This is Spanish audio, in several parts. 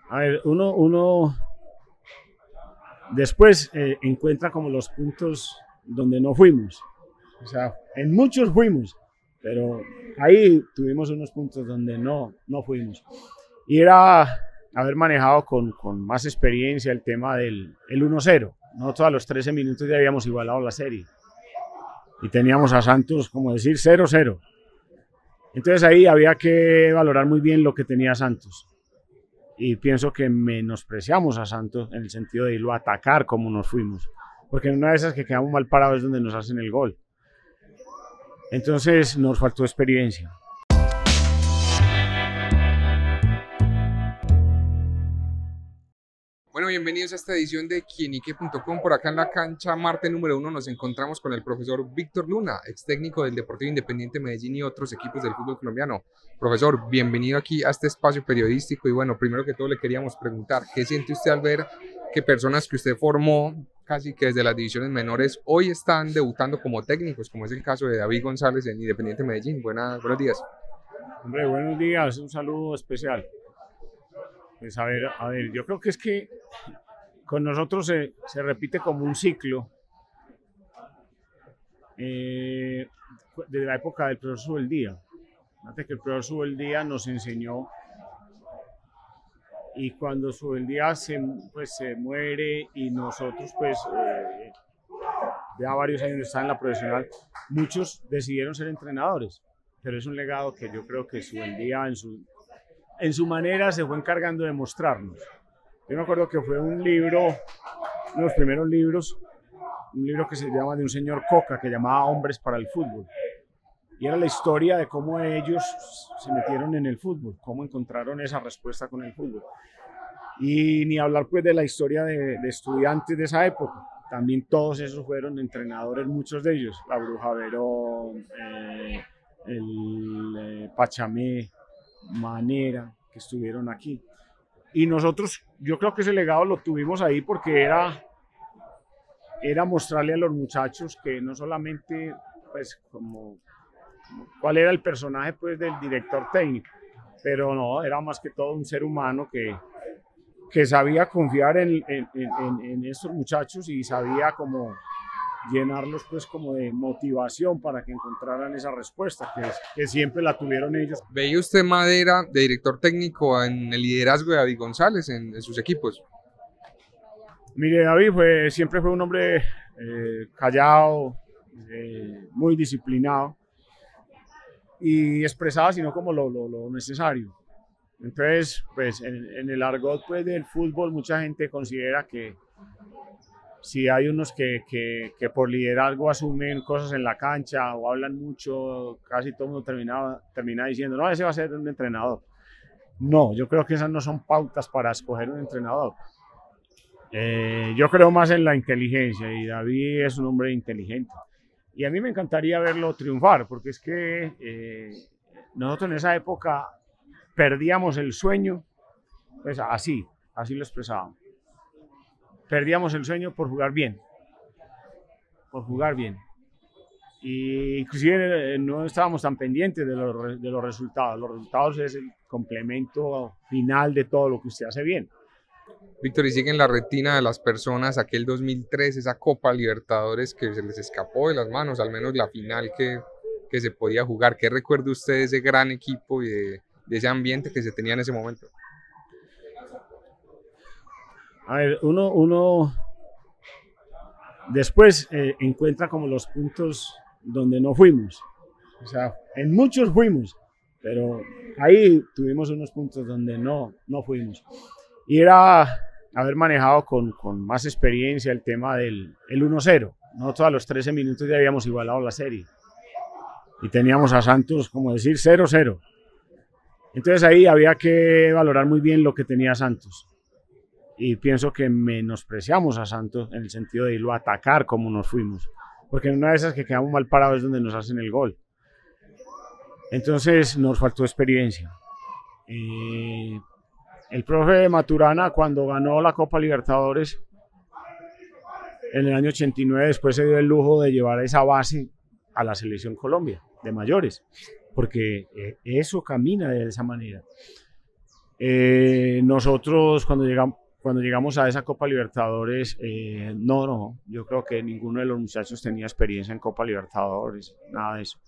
A ver, uno después encuentra como los puntos donde no fuimos. O sea, en muchos fuimos, pero ahí tuvimos unos puntos donde no fuimos. Y era haber manejado con más experiencia el tema del el 1-0. Nosotros a los 13 minutos ya habíamos igualado la serie. Y teníamos a Santos, como decir, 0-0. Entonces ahí había que valorar muy bien lo que tenía Santos. Y pienso que menospreciamos a Santos en el sentido de irlo a atacar como nos fuimos. Porque en una de esas que quedamos mal parados es donde nos hacen el gol. Entonces nos faltó experiencia. Bueno, bienvenidos a esta edición de quienique.com. Por acá en la cancha Marte número 1 nos encontramos con el profesor Víctor Luna, ex técnico del Deportivo Independiente Medellín y otros equipos del fútbol colombiano. Profesor, bienvenido aquí a este espacio periodístico y bueno, primero que todo le queríamos preguntar, ¿qué siente usted al ver que personas que usted formó casi que desde las divisiones menores hoy están debutando como técnicos, como es el caso de David González en Independiente Medellín? Buenos días. Hombre, buenos días, un saludo especial. Pues a ver, yo creo que es que con nosotros se repite como un ciclo de la época del profesor Subeldía. Fíjate que el profesor Subeldía nos enseñó y cuando Subeldía se muere y nosotros ya varios años están en la profesional, muchos decidieron ser entrenadores, pero es un legado que yo creo que Subeldía en su manera se fue encargando de mostrarnos. Yo me acuerdo que fue un libro, uno de los primeros libros, un libro que se llama de un señor Coca, que llamaba Hombres para el Fútbol. Y era la historia de cómo ellos se metieron en el fútbol, cómo encontraron esa respuesta con el fútbol. Y ni hablar pues de la historia de estudiantes de esa época. También todos esos fueron entrenadores, muchos de ellos. La Bruja Verón, Pachamé, Manera, que estuvieron aquí. Y nosotros, yo creo que ese legado lo tuvimos ahí porque era mostrarle a los muchachos que no solamente, pues, como cuál era el personaje, pues, del director técnico, pero no, era más que todo un ser humano que sabía confiar en estos muchachos y sabía como llenarlos pues como de motivación para que encontraran esa respuesta que siempre la tuvieron ellos. ¿Veía usted madera de director técnico en el liderazgo de David González en sus equipos? Mire, David siempre fue un hombre callado, muy disciplinado y expresaba sino como lo necesario. Entonces, pues en el argot pues, del fútbol mucha gente considera que si hay unos que por liderazgo asumen cosas en la cancha o hablan mucho, casi todo el mundo termina diciendo, no, ese va a ser un entrenador. No, yo creo que esas no son pautas para escoger un entrenador. Yo creo más en la inteligencia y David es un hombre inteligente. Y a mí me encantaría verlo triunfar, porque es que nosotros en esa época perdíamos el sueño, pues así lo expresábamos. Perdíamos el sueño por jugar bien. Y inclusive no estábamos tan pendientes de los resultados. Los resultados es el complemento final de todo lo que usted hace bien. Víctor, y sigue en la retina de las personas aquel 2003, esa Copa Libertadores que se les escapó de las manos, al menos la final que se podía jugar. ¿Qué recuerda usted de ese gran equipo y de ese ambiente que se tenía en ese momento? A ver, uno después encuentra como los puntos donde no fuimos. O sea, en muchos fuimos, pero ahí tuvimos unos puntos donde no fuimos. Y era haber manejado con más experiencia el tema del el 1-0. Nosotros a los 13 minutos ya habíamos igualado la serie. Y teníamos a Santos, como decir, 0-0. Entonces ahí había que valorar muy bien lo que tenía Santos. Y pienso que menospreciamos a Santos en el sentido de irlo a atacar como nos fuimos. Porque en una de esas que quedamos mal parados es donde nos hacen el gol. Entonces nos faltó experiencia. El profe Maturana, cuando ganó la Copa Libertadores en el año 89, después se dio el lujo de llevar esa base a la selección Colombia de mayores, porque eso camina de esa manera. Nosotros cuando llegamos a esa Copa Libertadores, no, yo creo que ninguno de los muchachos tenía experiencia en Copa Libertadores, nada de eso.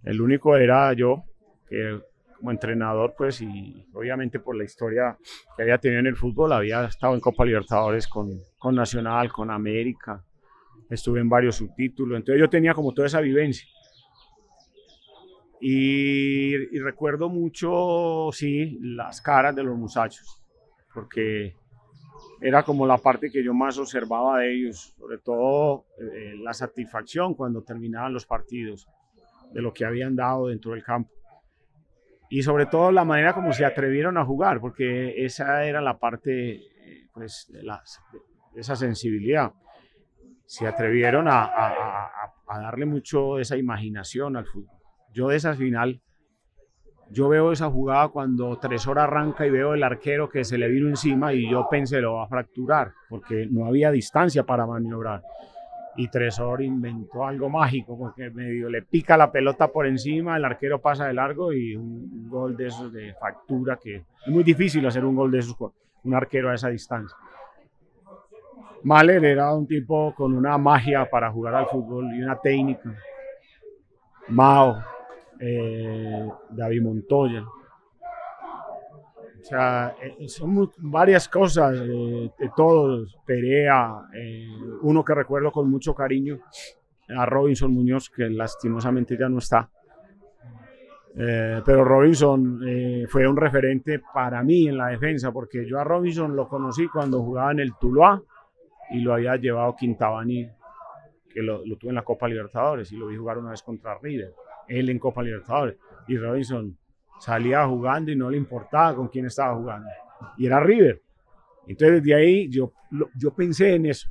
El único era yo, que como entrenador, pues, y obviamente por la historia que había tenido en el fútbol, había estado en Copa Libertadores con Nacional, con América, estuve en varios subtítulos, entonces yo tenía como toda esa vivencia. Y recuerdo mucho, sí, las caras de los muchachos, porque era como la parte que yo más observaba de ellos, sobre todo la satisfacción cuando terminaban los partidos, de lo que habían dado dentro del campo. Y sobre todo la manera como se atrevieron a jugar, porque esa era la parte, pues, de esa sensibilidad. Se atrevieron a darle mucho esa imaginación al fútbol. Yo de esa final, yo veo esa jugada cuando Tresor arranca y veo el arquero que se le vino encima y yo pensé lo va a fracturar, porque no había distancia para maniobrar. Y Tresor inventó algo mágico, porque medio le pica la pelota por encima, el arquero pasa de largo y un gol de esos de factura, que es muy difícil hacer un gol de esos con un arquero a esa distancia. Mahler era un tipo con una magia para jugar al fútbol y una técnica. Mao, David Montoya. O sea, son varias cosas, de todos, Perea, uno que recuerdo con mucho cariño, a Robinson Muñoz, que lastimosamente ya no está. Pero Robinson fue un referente para mí en la defensa, porque yo a Robinson lo conocí cuando jugaba en el Tuluá y lo había llevado Quintabani, que lo tuve en la Copa Libertadores y lo vi jugar una vez contra River, él en Copa Libertadores, y Robinson salía jugando y no le importaba con quién estaba jugando, y era River. Entonces desde ahí yo pensé en eso,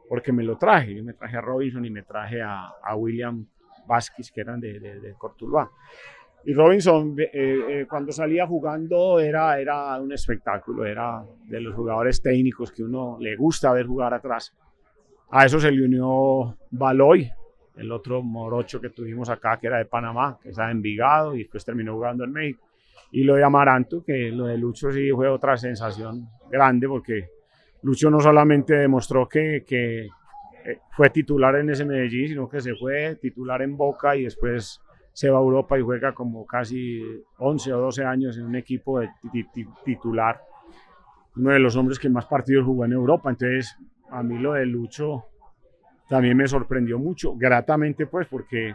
porque me lo traje, yo me traje a Robinson y me traje a William Vázquez, que eran de Cortuluá. Y Robinson cuando salía jugando era un espectáculo, era de los jugadores técnicos que uno le gusta ver jugar atrás. A eso se le unió Baloy, el otro morocho que tuvimos acá, que era de Panamá, que estaba en Envigado y después terminó jugando en México. Y lo de Amaranto, que lo de Lucho sí fue otra sensación grande, porque Lucho no solamente demostró que fue titular en ese Medellín, sino que se fue titular en Boca y después se va a Europa y juega como casi 11 o 12 años en un equipo de titular. Uno de los hombres que más partidos jugó en Europa, entonces a mí lo de Lucho también me sorprendió mucho, gratamente pues, porque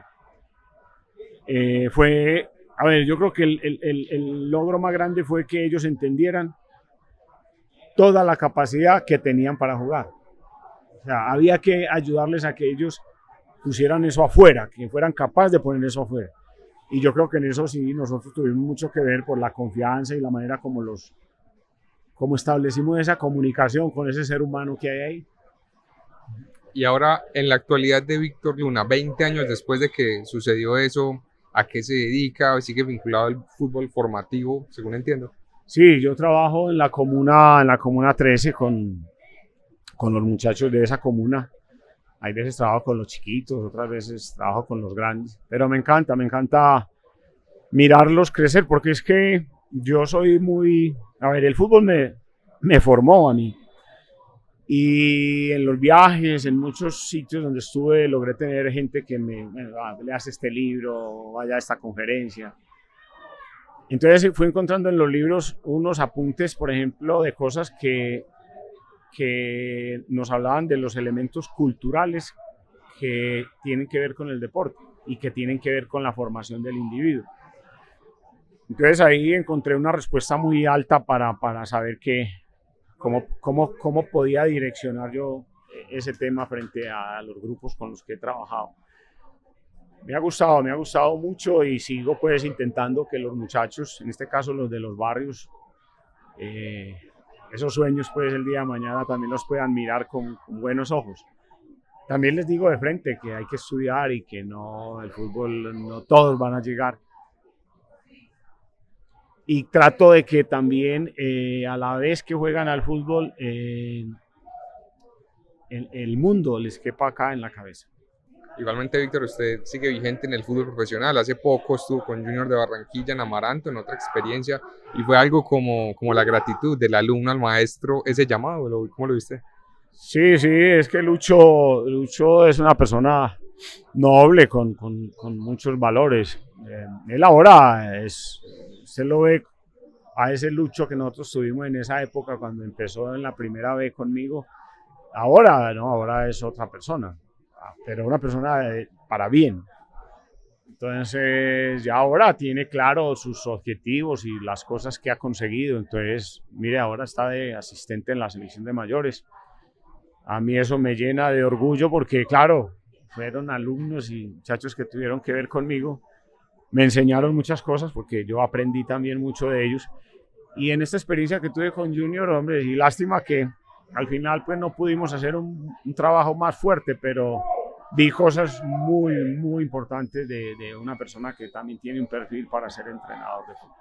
fue, a ver, yo creo que el logro más grande fue que ellos entendieran toda la capacidad que tenían para jugar. O sea, había que ayudarles a que ellos pusieran eso afuera, que fueran capaces de poner eso afuera. Y yo creo que en eso sí nosotros tuvimos mucho que ver por la confianza y la manera como establecimos esa comunicación con ese ser humano que hay ahí. Y ahora, en la actualidad de Víctor Luna, 20 años después de que sucedió eso, ¿a qué se dedica? ¿Sigue vinculado al fútbol formativo, según entiendo? Sí, yo trabajo en la comuna 13 con los muchachos de esa comuna. Hay veces trabajo con los chiquitos, otras veces trabajo con los grandes. Pero me encanta mirarlos crecer, porque es que yo soy muy... A ver, el fútbol me formó a mí. Y en los viajes, en muchos sitios donde estuve, logré tener gente que me leas este libro, vaya a esta conferencia. Entonces fui encontrando en los libros unos apuntes, por ejemplo, de cosas que nos hablaban de los elementos culturales que tienen que ver con el deporte y que tienen que ver con la formación del individuo. Entonces ahí encontré una respuesta muy alta para saber cómo podía direccionar yo ese tema frente a los grupos con los que he trabajado. Me ha gustado mucho y sigo pues intentando que los muchachos, en este caso los de los barrios, esos sueños pues el día de mañana también los puedan mirar con buenos ojos. También les digo de frente que hay que estudiar y que no, el fútbol no todos van a llegar. Y trato de que también a la vez que juegan al fútbol, el mundo les quepa acá en la cabeza. Igualmente, Víctor, usted sigue vigente en el fútbol profesional. Hace poco estuvo con Junior de Barranquilla en Amaranto, en otra experiencia, y fue algo como la gratitud del alumno al maestro, ese llamado. ¿Cómo lo viste? Sí, sí, es que Lucho es una persona noble con muchos valores. Él ahora usted lo ve a ese Lucho que nosotros tuvimos en esa época cuando empezó en la primera vez conmigo. Ahora, no, ahora es otra persona, pero una persona para bien. Entonces, ya ahora tiene claro sus objetivos y las cosas que ha conseguido. Entonces, mire, ahora está de asistente en la selección de mayores. A mí eso me llena de orgullo porque, claro, fueron alumnos y muchachos que tuvieron que ver conmigo. Me enseñaron muchas cosas porque yo aprendí también mucho de ellos. Y en esta experiencia que tuve con Junior, hombre, y lástima que al final pues no pudimos hacer un trabajo más fuerte, pero vi cosas muy importantes de una persona que también tiene un perfil para ser entrenador de fútbol.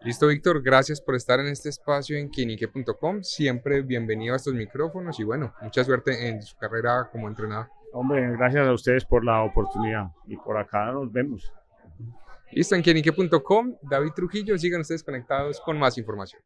Listo, Víctor, gracias por estar en este espacio en quienique.com. Siempre bienvenido a estos micrófonos y bueno, mucha suerte en su carrera como entrenador. Hombre, gracias a ustedes por la oportunidad y por acá nos vemos. Listo, en quienique.com, David Trujillo, sigan ustedes conectados con más información.